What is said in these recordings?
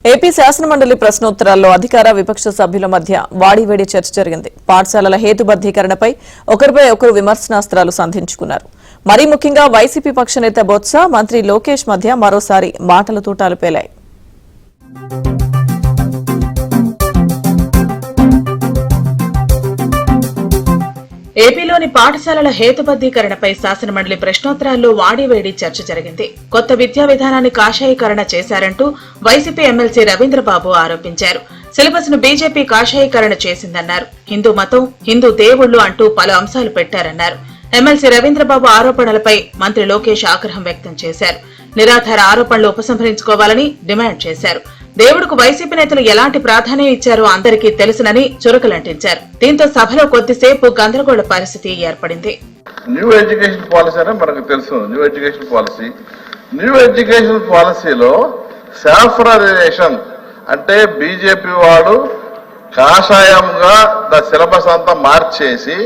AP శాసనమండలి ప్రశ్నోత్తరాల్లో అధికార విపక్ష సభ్యుల మధ్య వాడివేడి చర్చ జరిగింది. పాఠశాలల హేతుబద్దీకరణపై ఒకరిపై ఒకరు విమర్శనాస్త్రాలు సంధించుకున్నారు. మరీ ముఖ్యంగా వైసీపీ పక్ష నేత బొత్స, మంత్రి లోకేష్ మధ్య మరోసారి మాటల తూటాలు పేలాయి. ఏపీలోని పాఠశాలల హేతుబద్దీకరణపై శాసనమండలి ప్రశ్నోత్తరాల్లో వాడివేడి చర్చ జరిగింది. కొత్త విద్యా విధానాన్ని కాషాయీకరణ చేశారంటూ వైసీపీ ఎమ్మెల్సీ రవీంద్రబాబు ఆరోపించారు. సిలబస్ ను బీజేపీ కాషాయీకరణ చేసిందన్నారు. హిందూ మతం, హిందూ దేవుళ్లు అంటూ పలు అంశాలు పెట్టారన్నారు. ఎమ్మెల్సీ రవీంద్రబాబు ఆరోపణలపై మంత్రి లోకేష్ ఆగ్రహం వ్యక్తం చేశారు. నిరాధార ఆరోపణలు ఉపసంహరించుకోవాలని డిమాండ్ చేశారు. దేవుడుకు వైసీపీ నేతలు ఎలాంటి ప్రాధాన్యం ఇచ్చారో అందరికీ తెలుసునని చురకలంటించారు. దీంతో సభలో కొద్దిసేపు గందరగోళ పరిస్థితి ఏర్పడింది. న్యూ ఎడ్యుకేషన్ పాలసీ అంటే మనకు తెలుసు. న్యూ ఎడ్యుకేషన్ పాలసీలో సాఫ్రనైజేషన్ అంటే బీజేపీ వాడు కాషాయంగా సిలబస్ అంతా మార్చేసి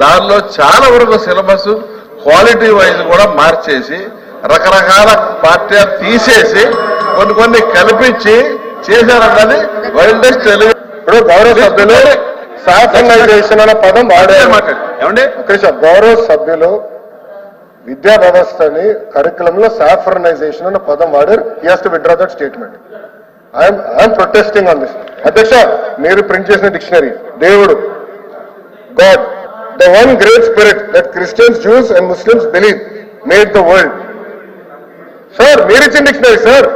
దానిలో చాలా వరకు సిలబస్ క్వాలిటీ వైజ్ కూడా మార్చేసి రకరకాల పాఠ్యాలు తీసేసి కొన్ని కల్పించి చేశారన్నది వైల్డెస్ట్ తెలుగు. ఇప్పుడు గౌరవ సభ్యులు సాఫ్రనైజేషన్ అనే పదం వాడారు. గౌరవ సభ్యులు విద్యా వ్యవస్థని కరికులంలో సాఫ్రనైజేషన్ అనే పదం వాడారు. He has to withdraw that statement. I'm protesting on this. అధ్యక్ష, మీరు ప్రింట్ చేసిన డిక్షనరీ దేవుడు, God, the one great spirit that Christians, Jews and Muslims believe made the world. Sir మీరిచ్చిన డిక్షనరీ, సార్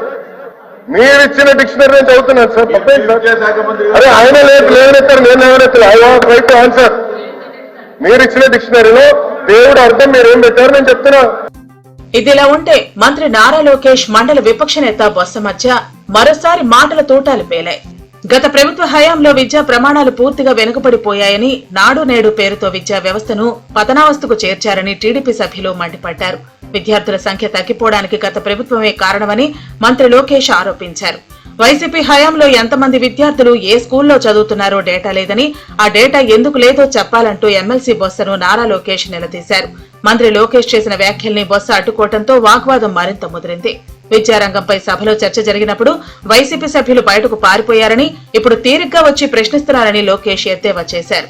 మీరిచ్చిన డిక్షనరీ నేను చదువుతున్నాను సార్. అరే ఆయన లేవనెత్తారు, నేను లేవనెత్తాను. I want right to answer. మీరిచ్చిన డిక్షనరీలో దేవుడు అర్థం మీరేం పెట్టారు నేను చెప్తున్నా. ఇదిలా ఉంటే మంత్రి నారా లోకేష్, మండలి విపక్ష నేత బొత్స మధ్య మరోసారి మాటల తూటాలు పేలాయి. గత ప్రభుత్వ హయాంలో విద్యా ప్రమాణాలు పూర్తిగా వెనుకబడిపోయాయని, నాడు నేడు పేరుతో విద్యా వ్యవస్థను పతనావస్థకు చేర్చారని టీడీపీ సభ్యులు మండిపడ్డారు. విద్యార్థుల సంఖ్య తగ్గిపోవడానికి గత ప్రభుత్వమే కారణమని మంత్రి లోకేష్ ఆరోపించారు. వైసీపీ హయాంలో ఎంతమంది విద్యార్థులు ఏ స్కూల్లో చదువుతున్నారో డేటా లేదని, ఆ డేటా ఎందుకు లేదో చెప్పాలంటూ ఎమ్మెల్సీ బొత్సను నారా లోకేష్ నిలదీశారు. మంత్రి లోకేష్ చేసిన వ్యాఖ్యల్ని బొత్స అడ్డుకోవడంతో వాగ్వాదం మరింత ముదిరింది. విద్యారంగంపై సభలో చర్చ జరిగినప్పుడు వైసీపీ సభ్యులు బయటకు పారిపోయారని, ఇప్పుడు తీరిగ్గా వచ్చి ప్రశ్నిస్తున్నారని లోకేష్ ఎద్దేవా చేశారు.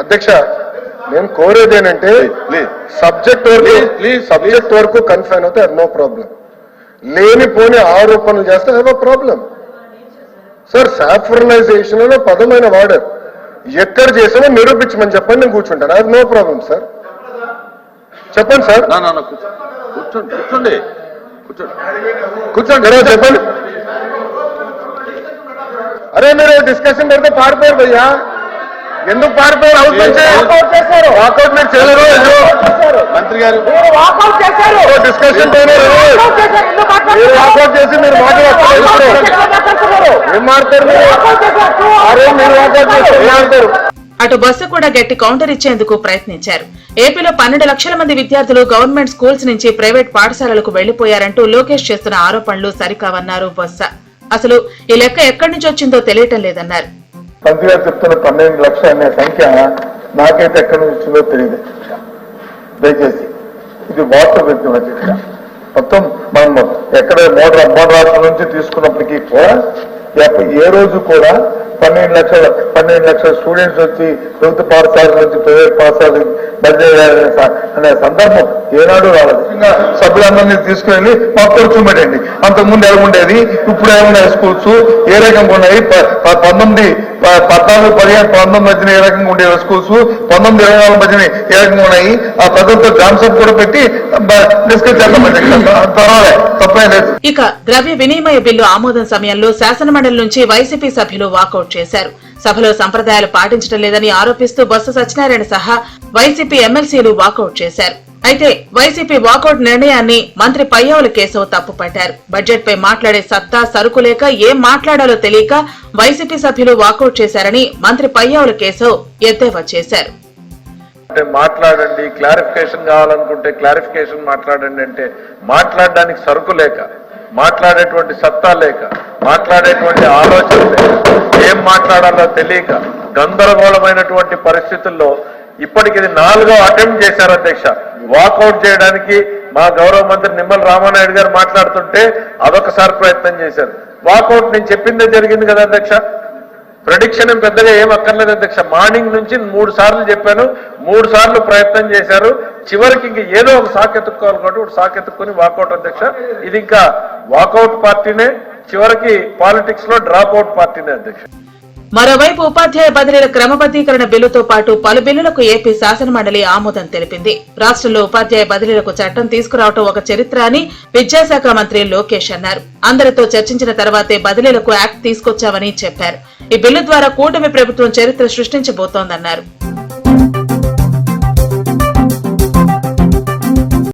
అధ్యక్ష, నేను కోరేది ఏంటంటే సబ్జెక్ట్ వరకు కన్ఫైన్ అవుతే నో ప్రాబ్లం. లేనిపోని ఆరోపణలు చేస్తే have a problem. Sir saffronisation అనే పదమైన వాడారు. ఎక్కడ చేసామో నిరూపించమని చెప్పండి, నేను కూర్చుంటాను. Have no problem sir. చెప్పండి సార్. కూర్చోండి కూర్చోండి చెప్పండి. అరే మీరు డిస్కషన్ పెడితే పారిపోయారు భయ్యా. ఎందుకు పారిపోయారు? హౌస్ నుంచి వాకౌట్ మీరు చేయలేరు. మంత్రి గారు డిస్కషన్ వాకౌట్ చేసి మీరు మాట్లాడతారు. ఏం మాట్లాడతారు మీరు? అరే మీరు వాకౌట్ చేసి ఏం మాట్లాడతారు? అటు బస్సు కూడా గట్టి కౌంటర్ ఇచ్చేందుకు ప్రయత్నించారు. ఏపీలో 12 లక్షల మంది విద్యార్థులు గవర్నమెంట్ స్కూల్స్ నుంచి ప్రైవేట్ పాఠశాలలకు వెళ్లిపోయారంటూ లోకేష్ చేస్తున్న ఆరోపణలు సరికావన్నారు బొత్స. అసలు ఈ లెక్క ఎక్కడి నుంచి వచ్చిందో తెలియటం లేదన్నారు. మంత్రి గారు చెప్తున్న 12 లక్షలు అనే సంఖ్య నాకైతే ఎక్కడి నుంచి వచ్చిందో తెలియదు. దయచేసి ఇది వాస్తవ వ్యక్తం. అధ్యక్ష, మొత్తం మనం ఎక్కడ మోడల్ రాష్ట్రం నుంచి తీసుకున్నప్పటికీ కూడా ఏ రోజు కూడా 12 లక్షల స్టూడెంట్స్ వచ్చి ప్రభుత్వ పాఠశాల నుంచి ప్రైవేట్ పాఠశాల బదిలీ అనే సందర్భం ఏనాడు రాలేదు. సభ్యులందరినీ తీసుకుని మాకు కూర్చోబెట్టండి. అంతకుముందు ఏముండేది, ఇప్పుడు ఏమున్నాయి స్కూల్స్, ఏ రకంగా ఉన్నాయి, 14, 15, 19 మధ్యన ఏ రకంగా ఉండే స్కూల్స్, 19, 24 మధ్యన ఏ రకంగా ఉన్నాయి, ఆ పద్ధతితో జాన్సన్ కూడా పెట్టి డిస్కస్ చేద్దాం. తప్పే లేదు. ఇక ద్రవ్య వినిమయ బిల్లు ఆమోదం సమయంలో శాసనమండలి నుంచి వైసీపీ సభ్యులు వాకౌట్ చేశారు. సభలో సంప్రదాయాలు పాటించడం లేదని ఆరోపిస్తూ బొత్స సత్యనారాయణ సహా వైసీపీ ఎమ్మెల్సీలు వాకౌట్ చేశారు. అయితే వైసీపీ వాకౌట్ నిర్ణయాన్ని మంత్రి పయ్యావుల కేశవ్ తప్పుపట్టారు. బడ్జెట్ పై మాట్లాడే సత్తా, సరుకు లేక ఏం మాట్లాడాలో తెలియక వైసీపీ సభ్యులు వాకౌట్ చేశారని మంత్రి పయ్యావుల కేశవ్ ఎద్దేవా చేశారు. అంటే మాట్లాడండి, క్లారిఫికేషన్ కావాలనుకుంటే క్లారిఫికేషన్ మాట్లాడండి అంటే మాట్లాడడానికి సరుకు లేక, మాట్లాడేటువంటి సత్తా లేక, మాట్లాడేటువంటి ఆలోచన లేక, ఏం మాట్లాడాలో తెలియక గందరగోళమైనటువంటి పరిస్థితుల్లో ఇప్పటికి ఇది 4వ అటెంప్ట్ చేశారు అధ్యక్ష. వాకౌట్ చేయడానికి మా గౌరవ మంత్రి నిమ్మల రామానాయుడు గారు మాట్లాడుతుంటే అదొకసారి ప్రయత్నం చేశారు. వాకౌట్ నేను చెప్పిందే జరిగింది కదా అధ్యక్ష. ప్రెడిక్షన్ పెద్దగా ఏం అక్కర్లేదు అధ్యక్ష. మార్నింగ్ నుంచి 3 సార్లు చెప్పాను, 3 సార్లు ప్రయత్నం చేశారు. చివరికి ఇంక ఏదో ఒక సాకెత్తుకోవాలి కాబట్టి ఇప్పుడు సాకెత్తుకుని వాకౌట్ అధ్యక్ష. ఇది ఇంకా వాకౌట్ పార్టీనే, చివరికి పాలిటిక్స్ లో డ్రాప్ అవుట్ పార్టీనే అధ్యక్ష. మరోవైపు ఉపాధ్యాయ బదిలీల క్రమబద్దీకరణ బిల్లుతో పాటు పలు బిల్లులకు ఏపీ శాసనమండలి ఆమోదం తెలిపింది. రాష్ట్రంలో ఉపాధ్యాయ బదిలీలకు చట్టం తీసుకురావడం ఒక చరిత్ర అని విద్యాశాఖ మంత్రి లోకేష్ అన్నారు. అందరితో చర్చించిన తర్వాతే బదిలీలకు యాక్ట్ తీసుకొచ్చామని చెప్పారు. ఈ బిల్లు ద్వారా కూటమి ప్రభుత్వం చరిత్ర సృష్టించబోతోందన్నారు.